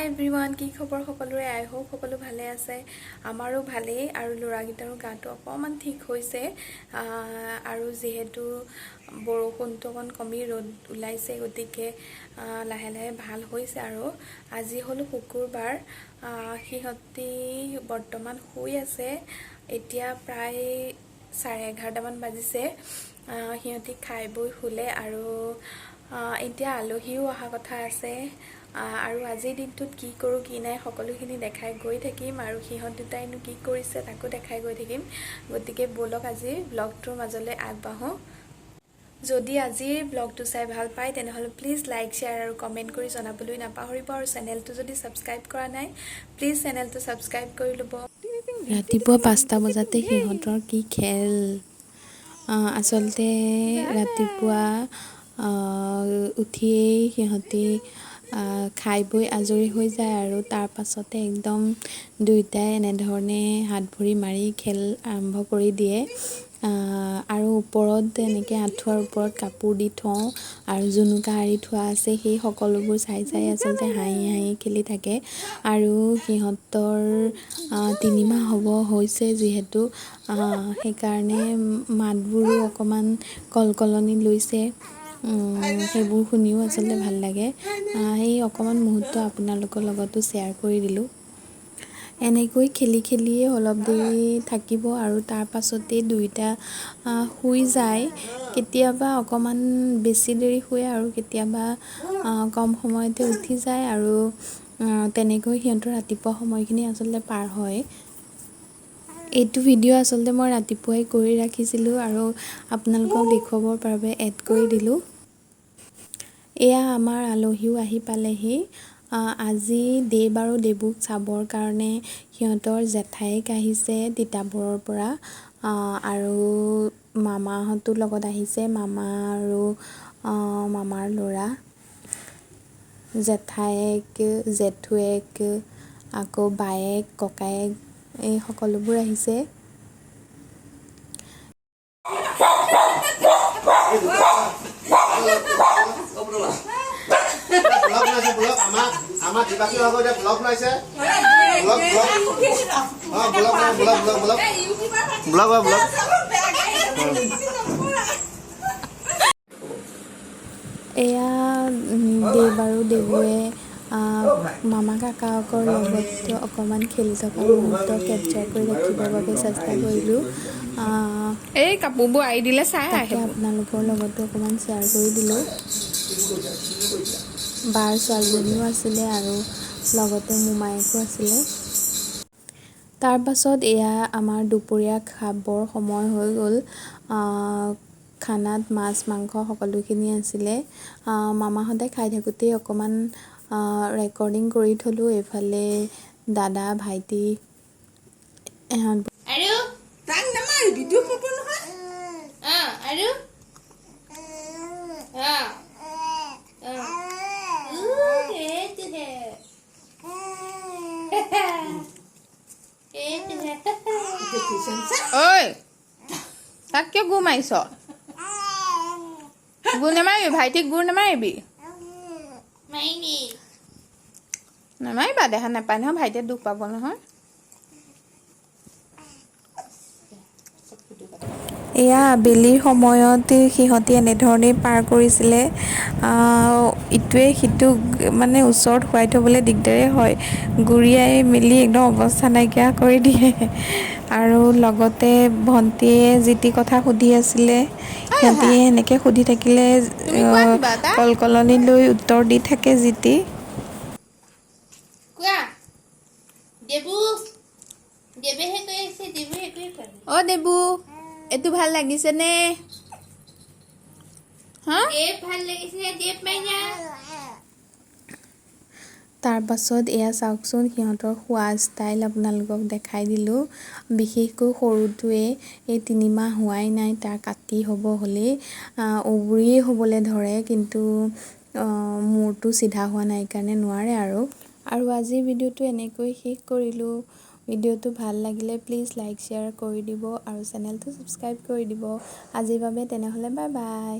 হাই everyone, কি খবৰ সকলোৰে? আই হোপ সকলো ভালে আছে। আমাৰো ভালেই আৰু ল'ৰাকেইটাৰো গাটো অকণমান ঠিক হৈছে। আৰু যিহেতু বৰষুণটো অকণ কমি ৰ'দ ওলাইছে, গতিকে লাহে লাহে ভাল হৈছে। আৰু আজি হ'ল শুকুৰবাৰ। সিহঁতি বৰ্তমান শুই আছে। এতিয়া প্ৰায় 11:30মান বাজিছে। সিহঁতি খাই বৈ শুলে আৰু এতিয়া আলহীও অহা কথা আছে। আৰু আজিৰ দিনটোত কি কৰোঁ কি নাই সকলোখিনি দেখাই গৈ থাকিম, আৰু সিহঁত দুটাইনো কি কৰিছে তাকো দেখাই গৈ থাকিম। গতিকে ব'লক আজি ব্লগটোৰ মাজলৈ আগবাঢ়োঁ। যদি আজিৰ ব্লগটো চাই ভাল পায় তেনেহ'লে প্লিজ লাইক, শ্বেয়াৰ আৰু কমেণ্ট কৰি জনাবলৈ নাপাহৰিব। আৰু চেনেলটো যদি ছাবস্ক্ৰাইব কৰা নাই প্লিজ চেনেলটো ছাবস্ক্ৰাইব কৰি ল'ব। ৰাতিপুৱা 5টা বজাতে সিহঁতৰ কি খেল! আচলতে ৰাতিপুৱা উঠিয়েই সিহঁতি খাই বৈ আজৰি হৈ যায়, আৰু তাৰ পাছতে একদম দুয়োটাই এনেধৰণে হাত ভৰি মাৰি খেল আৰম্ভ কৰি দিয়ে। আৰু ওপৰত এনেকৈ আঁঠুৱাৰ ওপৰত কাপোৰ দি থওঁ, আৰু জুনুকা আঁৰি থোৱা আছে, সেই সকলোবোৰ চাই চাই আচলতে হাঁহি হাঁহি খেলি থাকে। আৰু সিহঁতৰ 3 মাহ হ'ব হৈছে যিহেতু, সেইকাৰণে মাতবোৰো অকণমান কলকলনি লৈছে। সেইবোৰ শুনিও আচলতে ভাল লাগে। সেই অকণমান মুহূৰ্ত আপোনালোকৰ লগতো শ্বেয়াৰ কৰি দিলোঁ। এনেকৈ খেলি খেলিয়ে অলপ দেৰি থাকিব, আৰু তাৰ পাছতেই দুয়োটা শুই যায়। কেতিয়াবা অকণমান বেছি দেৰি শুৱে আৰু কেতিয়াবা কম সময়তে উঠি যায়, আৰু তেনেকৈ সিহঁতৰ ৰাতিপুৱা সময়খিনি আচলতে পাৰ হয়। এইটো ভিডিঅ' আচলতে মই ৰাতিপুৱাই কৰি ৰাখিছিলোঁ আৰু আপোনালোকক দেখুৱাবৰ বাবে এড কৰি দিলোঁ। এয়া আমাৰ আলহীও আহি পালেহি। আজি দেৱ আৰু দেৱুক চাবৰ কাৰণে সিহঁতৰ জেঠাইক আহিছে তিতাবৰৰ পৰা, আৰু মামাহঁতো লগত আহিছে, মামা আৰু মামাৰ ল'ৰা, জেঠাইক, জেঠুৱেক, আকৌ বায়েক, ককায়েক, এই সকলোবোৰ আহিছে। এয়া দেৱ আৰু দেৱুৱে মামা কাকাকৰ লগত অকণমান খেলি থকা মুহূৰ্ত কেপচাৰ কৰি ৰাখিবৰ বাবে চেষ্টা কৰিলোঁ। এই কাপোৰবোৰ আৰি দিলে চাই তাকে আপোনালোকৰ লগতো অকণমান শ্বেয়াৰ কৰি দিলোঁ। বাৰ ছোৱালীজনীও আছিলে আৰু লগতে মোমায়েকো আছিলে। তাৰ পাছত এয়া আমাৰ দুপৰীয়া খাবৰ সময় হৈ গ'ল। খানাত মাছ মাংস সকলোখিনি আছিলে। মামাহঁতে খাই থাকোঁতেই অকণমান ৰেকৰ্ডিং কৰি থ'লোঁ। এইফালে দাদা, ভাইটি ঐ তাক কিয় গুৰ মাৰিছ? গুৰ নামাৰিবি, ভাইটিক গুৰ নামাৰিবি, নামাৰিবা, দেখা নাপায় নহয়, ভাইটিয়ে দুখ পাব নহয়। এয়া আবেলিৰ সময়ত সিহঁতি এনেধৰণেই পাৰ কৰিছিলে। ইটোৱে সিটোক মানে ওচৰত শুৱাই থ'বলৈ দিগদাৰেই হয়, গুৰিয়াই মেলি একদম অৱস্থা নাইকিয়া কৰি দিয়ে। আৰু লগতে ভণ্টিয়ে যি টি কথা সুধি আছিলে, সিহঁতি এনেকৈ সুধি থাকিলে তুমি কোৱা কিবা এটা। কলকলনি লৈ উত্তৰ দি থাকে যি টি। কোৱা দেবু, দেৱেহে কৈ আছে, দেৱে একোৱে কোৱা নাই। অ দেবু, এইটো ভাল লাগিছে নে? দেৱ ভাল লাগিছে, দেৱ মাইনা। তাৰ পাছত এয়া চাওকচোন সিহঁতৰ খোৱা ষ্টাইল আপোনালোকক দেখাই দিলোঁ। বিশেষকৈ সৰুটোৱে এই 3 মাহ হোৱাই নাই, তাৰ কাটি হ'ব হ'লেই উগুৰিয়েই হ'বলৈ ধৰে, কিন্তু মূৰটো চিধা হোৱা নাই কাৰণে নোৱাৰে। আৰু আজিৰ ভিডিঅ'টো এনেকৈ শেষ কৰিলোঁ। ভিডিঅ'টো ভাল লাগিলে প্লিজ লাইক, শ্বেয়াৰ কৰি দিব আৰু চেনেলটো ছাবস্ক্ৰাইব কৰি দিব। আজিৰ বাবে তেনেহ'লে বাই বাই।